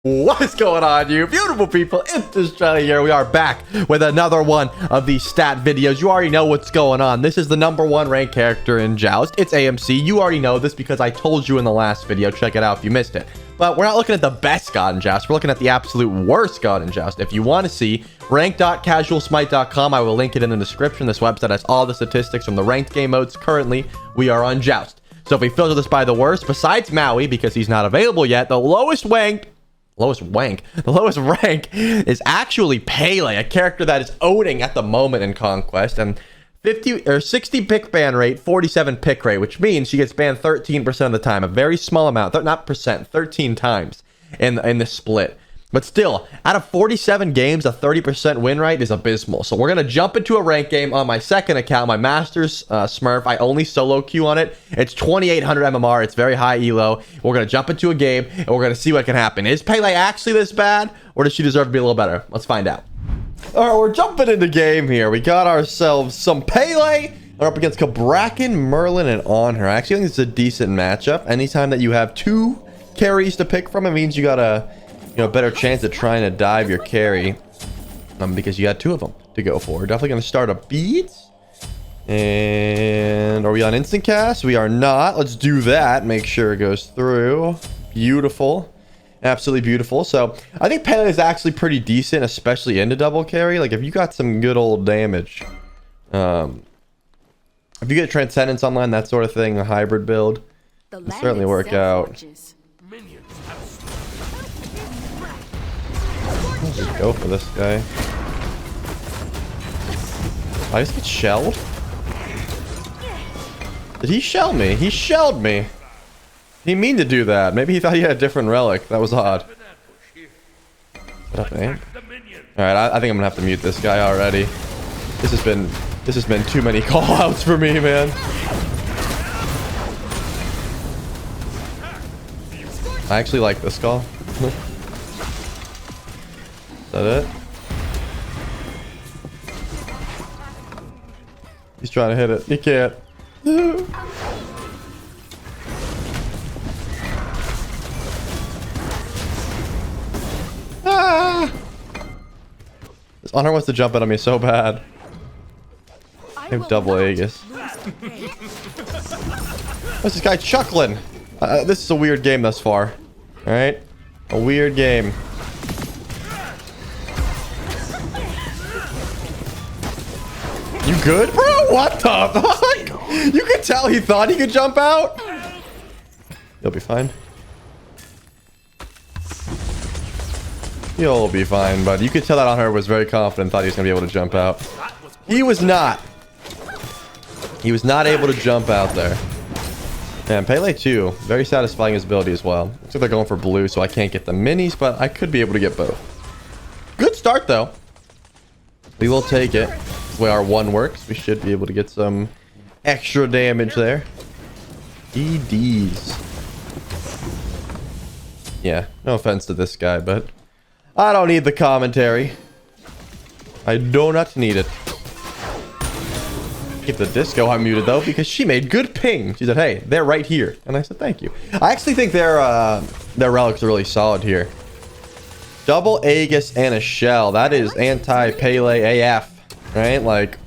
What is going on, you beautiful people? It's just Charlie here. We are back with another one of these stat videos. You already know what's going on. This is the #1 ranked character in Joust. It's AMC. You already know this because I told you in the last video. Check it out if you missed it. But we're not looking at the best god in Joust. We're looking at the absolute worst god in Joust. If you want to see rank.casualsmite.com, I will link it in the description. This website has all the statistics from the ranked game modes. Currently, we are on Joust. So if we filter this by the worst, besides Maui, because he's not available yet, the lowest rank is actually Pele, a character that is owning at the moment in Conquest, and 60 pick ban rate, 47 pick rate, which means she gets banned 13% of the time, a very small amount, not percent, 13 times in this split. But still, out of 47 games, a 30% win rate is abysmal. So we're going to jump into a rank game on my second account, my Masters Smurf. I only solo queue on it. It's 2800 MMR. It's very high elo. We're going to jump into a game, and we're going to see what can happen. Is Pele actually this bad, or does she deserve to be a little better? Let's find out. All right, we're jumping into game here. We got ourselves some Pele. We're up against Kabrakan, Merlin, and On Her. I actually think it's a decent matchup. Anytime that you have two carries to pick from, it means you got a better chance at trying to dive your carry, because you got two of them to go for. We're definitely going to start a beat. And are we on instant cast? We are not. Let's do that. Make sure it goes through. Beautiful. Absolutely beautiful. So I think Pele is actually pretty decent, especially into double carry. Like if you got some good old damage, if you get Transcendence online, that sort of thing, a hybrid build, it'll certainly work out. Let's just go for this guy. I just get shelled. Did he shell me? He shelled me. He mean to do that. Maybe he thought he had a different relic. That was odd. What up, man? Alright, I think I'm gonna have to mute this guy already. This has been too many call-outs for me, man. I actually like this call. Is that it? He's trying to hit it. He can't. Ah! This Honor wants to jump out on me so bad. I have double Aegis. What's this guy chuckling? This is a weird game thus far. Alright? A weird game. You good, bro? What the fuck? You could tell he thought he could jump out. You'll be fine. You'll be fine, bud. You could tell that On Her was very confident, thought he was going to be able to jump out. He was not. He was not able to jump out there. Man, Pele too. Very satisfying his ability as well. Looks like they're going for blue, so I can't get the minis, but I could be able to get both. Good start, though. We will take it. The way our one works, we should be able to get some extra damage there. EDs. Yeah, no offense to this guy, but I don't need the commentary. I do not need it. Keep the disco unmuted though, because she made good ping. She said, hey, they're right here. And I said, thank you. I actually think their relics are really solid here. Double Aegis and a shell. That is anti-Pele AF. Right? Like,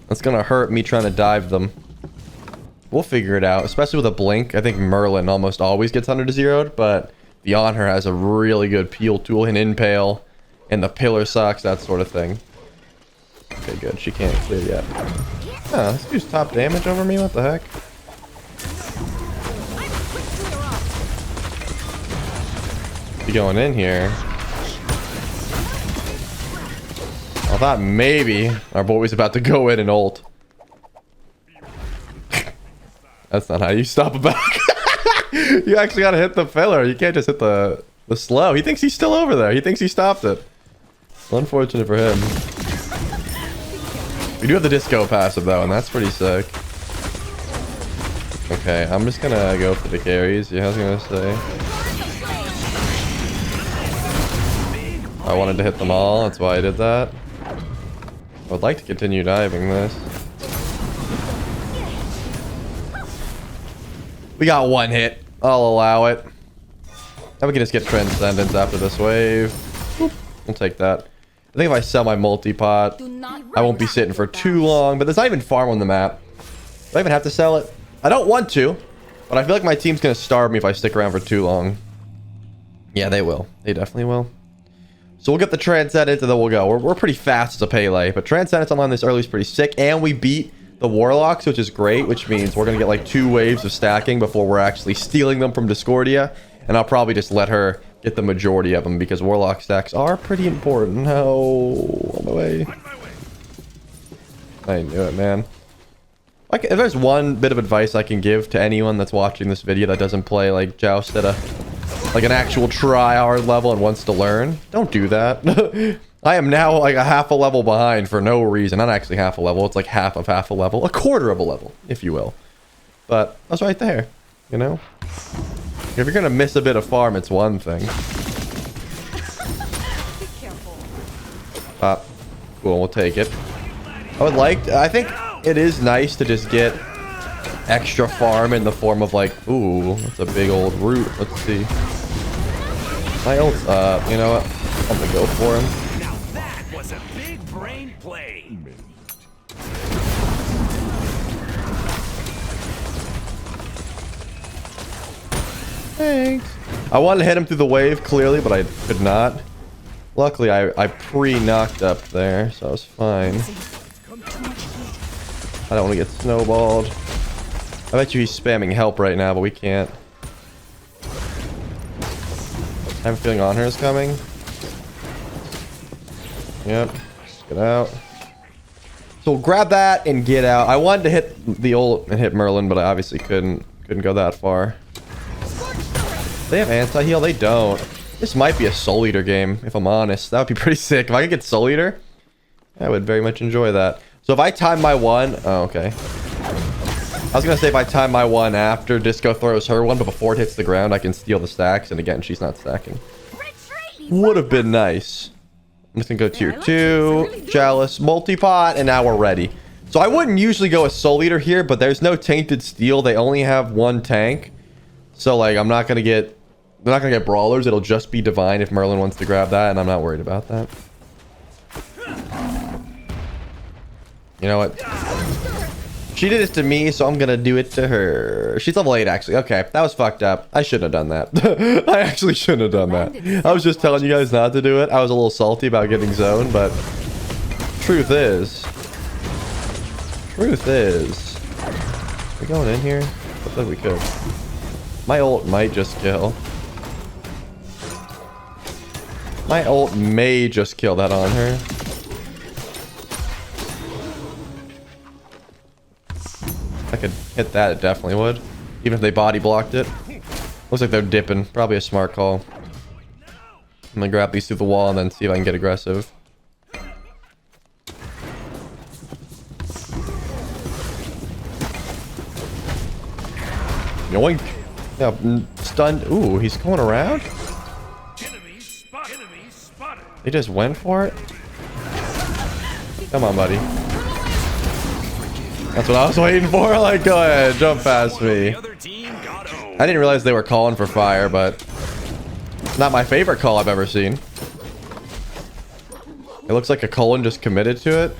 that's gonna hurt me trying to dive them. We'll figure it out. Especially with a blink. I think Merlin almost always gets under to zeroed, but the On Her has a really good peel tool and impale, and the pillar sucks, that sort of thing. Okay, good. She can't clear yet. Huh, this dude's top damage over me? What the heck? Be going in here. I thought maybe our boy was about to go in and ult. That's not how you stop a back. You actually gotta hit the filler. You can't just hit the slow. He thinks he's still over there. He thinks he stopped it. Unfortunate for him. We do have the disco passive though, and that's pretty sick. Okay, I'm just gonna go for the carries. Yeah, I was gonna say. I wanted to hit them all. That's why I did that. I would like to continue diving this. We got one hit. I'll allow it. Now we can just get Transcendence after this wave. Boop. We'll take that. I think if I sell my multi-pot, I won't be sitting for too long. But there's not even farm on the map. Do I even have to sell it? I don't want to. But I feel like my team's going to starve me if I stick around for too long. Yeah, they will. They definitely will. So we'll get the Transcendence and then we'll go. We're pretty fast as a Pele. But Transcendence online this early is pretty sick. And we beat the Warlocks, which is great. Which means we're going to get like 2 waves of stacking before we're actually stealing them from Discordia. And I'll probably just let her get the majority of them because Warlock stacks are pretty important. Oh, on my way. I knew it, man. Like, if there's one bit of advice I can give to anyone that's watching this video that doesn't play like Joust at like an actual try-hard level and wants to learn, don't do that. I am now like a half a level behind for no reason. Not actually half a level. It's like half of half a level, a quarter of a level, if you will. But that's right there, you know. If you're gonna miss a bit of farm, it's one thing. Cool, we'll take it. I think it is nice to just get extra farm in the form of like, ooh, that's a big old root. Let's see. My ult's up. You know what? I'm gonna go for him. Now that was a big brain play. Thanks. I wanted to hit him through the wave clearly, but I could not. Luckily, I pre-knocked up there, so I was fine. I don't want to get snowballed. I bet you he's spamming help right now, but we can't. I have a feeling on her is coming. Yep. Just get out. So we'll grab that and get out. I wanted to hit the ult and hit Merlin, but I obviously couldn't go that far. They have anti-heal? They don't. This might be a Soul Eater game, if I'm honest. That would be pretty sick. If I could get Soul Eater, I would very much enjoy that. So if I time my one... Oh, okay. I was going to say if I time my one after Disco throws her one, but before it hits the ground, I can steal the stacks. And again, she's not stacking. Would have been nice. I'm just going to go tier 2, Chalice, multi-pot, and now we're ready. So I wouldn't usually go a Soul Eater here, but there's no Tainted Steel. They only have 1 tank. So, like, I'm not going to get... They're not going to get Brawlers. It'll just be Divine if Merlin wants to grab that, and I'm not worried about that. You know what? She did this to me, so I'm going to do it to her. She's level 8, actually. Okay, that was fucked up. I shouldn't have done that. I actually shouldn't have done that. I was just telling you guys not to do it. I was a little salty about getting zoned, but... Truth is... Are we going in here? Looks like we could. My ult might just kill. My ult may just kill that on her. If I could hit that, it definitely would. Even if they body blocked it. Looks like they're dipping. Probably a smart call. I'm gonna grab these through the wall and then see if I can get aggressive. Yoink. Yeah, stunned. Ooh, he's going around? He just went for it? Come on, buddy. That's what I was waiting for. Like, go ahead, jump past me. I didn't realize they were calling for fire, but it's not my favorite call I've ever seen. It looks like a colon just committed to it.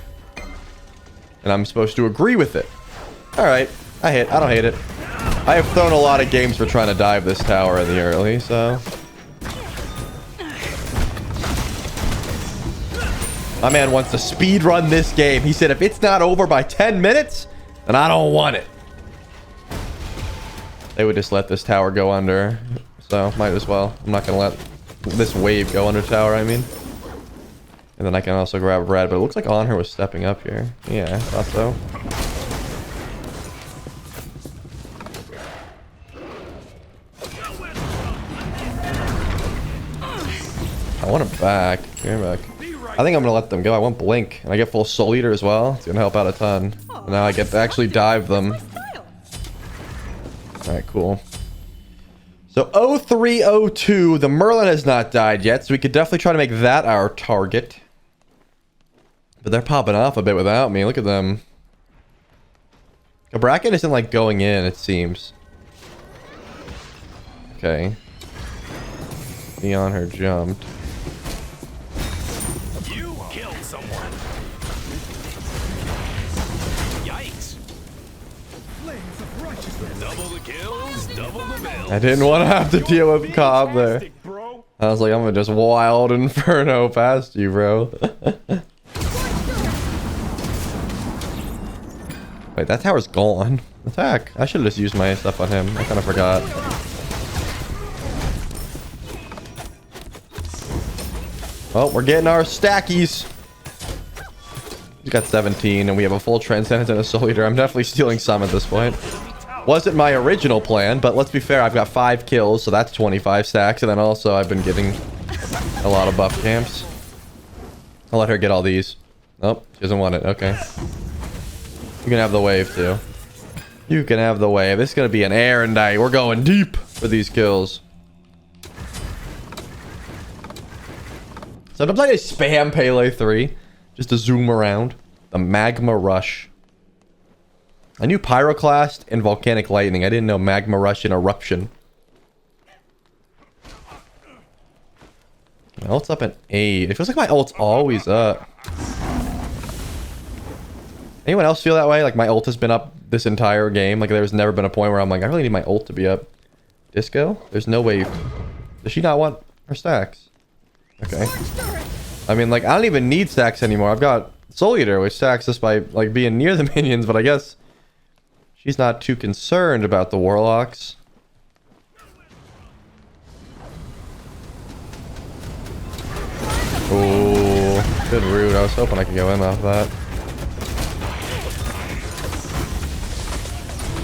And I'm supposed to agree with it. Alright, I don't hate it. I have thrown a lot of games for trying to dive this tower in the early, so... My man wants to speed run this game. He said if it's not over by 10 minutes, then I don't want it. They would just let this tower go under, so might as well. I'm not going to let this wave go under tower, I mean. And then I can also grab red, but it looks like On Her was stepping up here. Yeah, I thought so. I want him back. Give him back. I think I'm gonna let them go. I want Blink, and I get full Soul Eater as well. It's gonna help out a ton. And now I get to actually dive them. All right, cool. So 0302, the Merlin has not died yet, so we could definitely try to make that our target. But they're popping off a bit without me. Look at them. The bracket isn't like going in, it seems. Okay. me on her jumped. You killed someone. Yikes. Double the kills, double the bills. I didn't want to have to deal with Cobb there. Fantastic, bro. I was like, I'm gonna just wild inferno past you, bro. Wait, that tower's gone. Attack. I should have just used my stuff on him. I kind of forgot. Oh, we're getting our stackies. He's got 17, and we have a full Transcendence and a Soul Eater. I'm definitely stealing some at this point. Wasn't my original plan, but let's be fair. I've got 5 kills, so that's 25 stacks. And then also, I've been getting a lot of buff camps. I'll let her get all these. Oh, she doesn't want it. Okay. You can have the wave, too. You can have the wave. This is going to be an Aaron night. We're going deep for these kills. Sometimes I just spam Pele 3 just to zoom around. The Magma Rush. I knew Pyroclast and Volcanic Lightning. I didn't know Magma Rush and Eruption. My ult's up at 8. It feels like my ult's always up. Anyone else feel that way? Like my ult has been up this entire game. Like there's never been a point where I'm like, I really need my ult to be up. Disco? There's no way. Does she not want her stacks? Okay. I mean, like, I don't even need stacks anymore. I've got Soul Eater, which stacks us by, like, being near the minions, but I guess she's not too concerned about the Warlocks. Ooh, good root. I was hoping I could go in off that.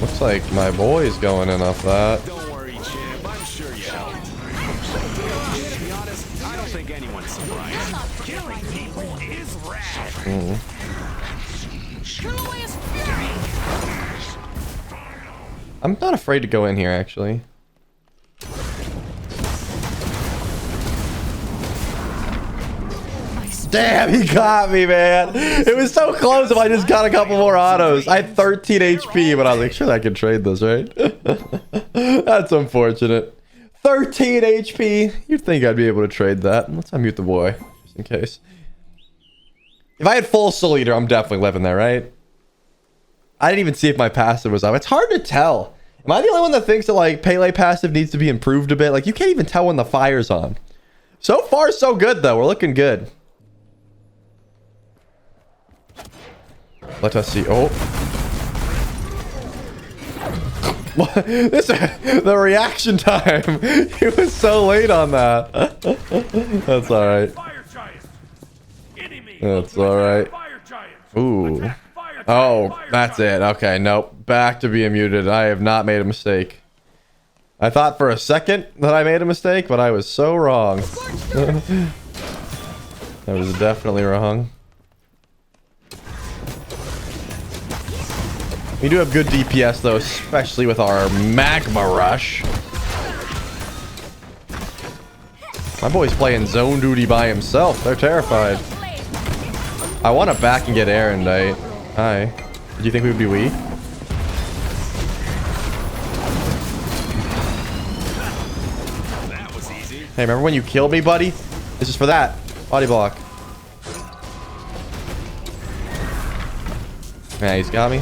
Looks like my boy's going in off that. Don't worry, champ. I'm sure you helped. To be honest, I don't think anyone's surprised. Killing people is rad. I'm not afraid to go in here, actually. Damn, he got me, man. It was so close if I just got a couple more autos. I had 13 HP, but I was like, sure, I can trade this, right? That's unfortunate. 13 HP. You'd think I'd be able to trade that. Let's unmute the boy, just in case. If I had full Soul Eater, I'm definitely living there, right? I didn't even see if my passive was up. It's hard to tell. Am I the only one that thinks that, like, Pele passive needs to be improved a bit? Like, you can't even tell when the fire's on. So far, so good, though. We're looking good. Let us see. Oh. The reaction time. He was so late on that. That's alright. That's alright. Ooh. Oh, that's it. Okay, nope. Back to being muted. I have not made a mistake. I thought for a second that I made a mistake, but I was so wrong. I was definitely wrong. We do have good DPS though, especially with our Magma Rush. My boy's playing zone duty by himself. They're terrified. I want to back and get Erendite. Hi. Did you think we would be weak? That was easy. Hey, remember when you killed me, buddy? This is for that. Body block. Yeah, he's got me.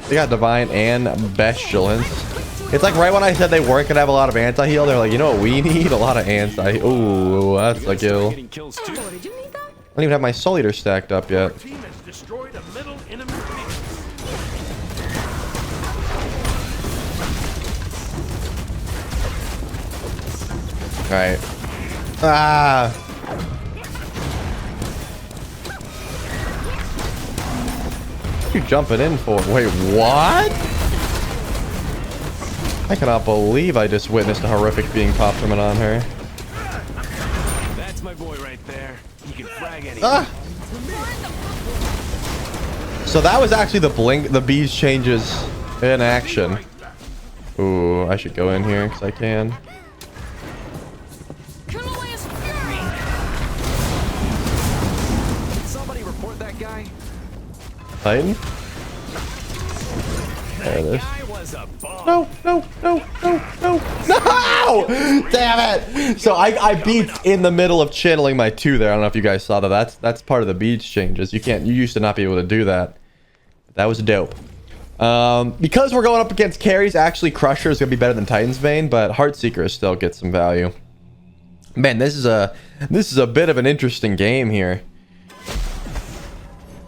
They got Divine and Pestilence. It's like right when I said they weren't gonna have a lot of anti-heal, they're like, you know what we need? A lot of anti. Ooh, that's a kill. I don't even have my Soul Eater stacked up yet. Alright. Ah! What are you jumping in for? Wait, what? I cannot believe I just witnessed a horrific being popped from it on her. That's my boy right there. He can frag anything. Ah! So that was actually the blink, the bees changes in action. Ooh, I should go in here because I can. Somebody report that guy. Titan? There it is. That guy was was a bum. No. Damn it. So I beat in the middle of channeling my 2 there. I don't know if you guys saw that. That's part of the beats changes. You used to not be able to do that. That was dope. Because we're going up against carries, actually Crusher is gonna be better than Titan's Vein, but Heartseeker still gets some value. Man, this is a bit of an interesting game here.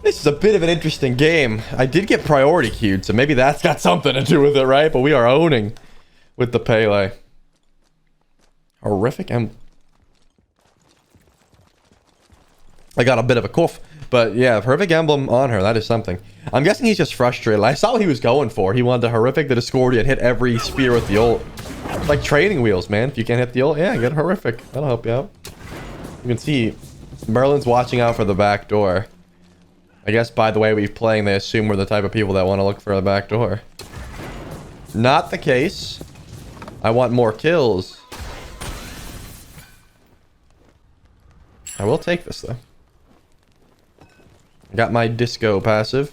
This is a bit of an interesting game. I did get priority queued, so maybe that's got something to do with it, right? But we are owning with the Pele. Horrific emblem. I got a bit of a cough, but yeah, horrific emblem on her. That is something. I'm guessing he's just frustrated. I saw what he was going for. He wanted the horrific, the Discordia, and hit every sphere with the ult. It's like training wheels, man. If you can't hit the ult, yeah, get horrific. That'll help you out. You can see Merlin's watching out for the back door. I guess by the way we're playing, they assume we're the type of people that want to look for the back door. Not the case. I want more kills. I will take this though. Got my disco passive.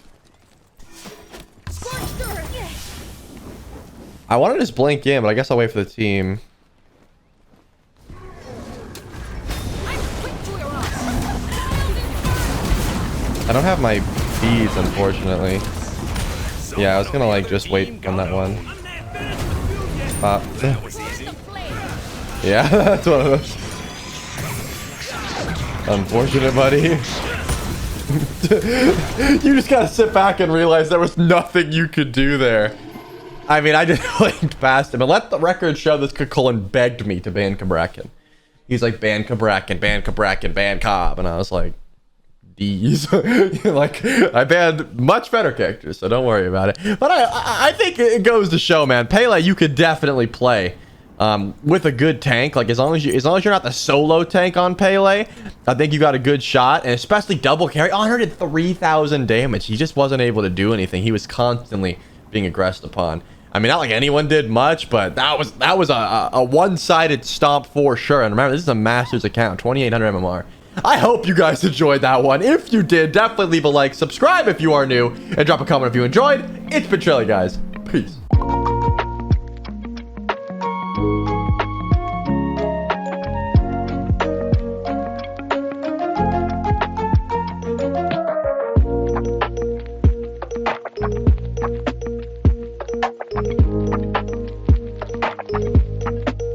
I want to just blink in, but I guess I'll wait for the team. I don't have my beads, unfortunately. Yeah, I was gonna like just wait on that one. Pop. Yeah, that's one of those. Unfortunate, buddy. You just gotta sit back and realize there was nothing you could do there. I mean, I just blinked past him. And let the record show this Kukulin begged me to ban Cabrakan. He's like, ban Cabrakan, ban Cabrakan, ban Cobb. And I was like, D's. Like, I banned much better characters, so don't worry about it. But I think it goes to show, man. Pele, you could definitely play with a good tank. Like, as long as you're not the solo tank on Pele, I think you got a good shot. And especially double carry, 103,000 damage. He just wasn't able to do anything. He was constantly being aggressed upon. I mean, not like anyone did much, but that was a one-sided stomp for sure. And remember, this is a Masters account, 2,800 MMR. I hope you guys enjoyed that one. If you did, definitely leave a like, subscribe if you are new, and drop a comment if you enjoyed. It's been Pele, guys. Peace.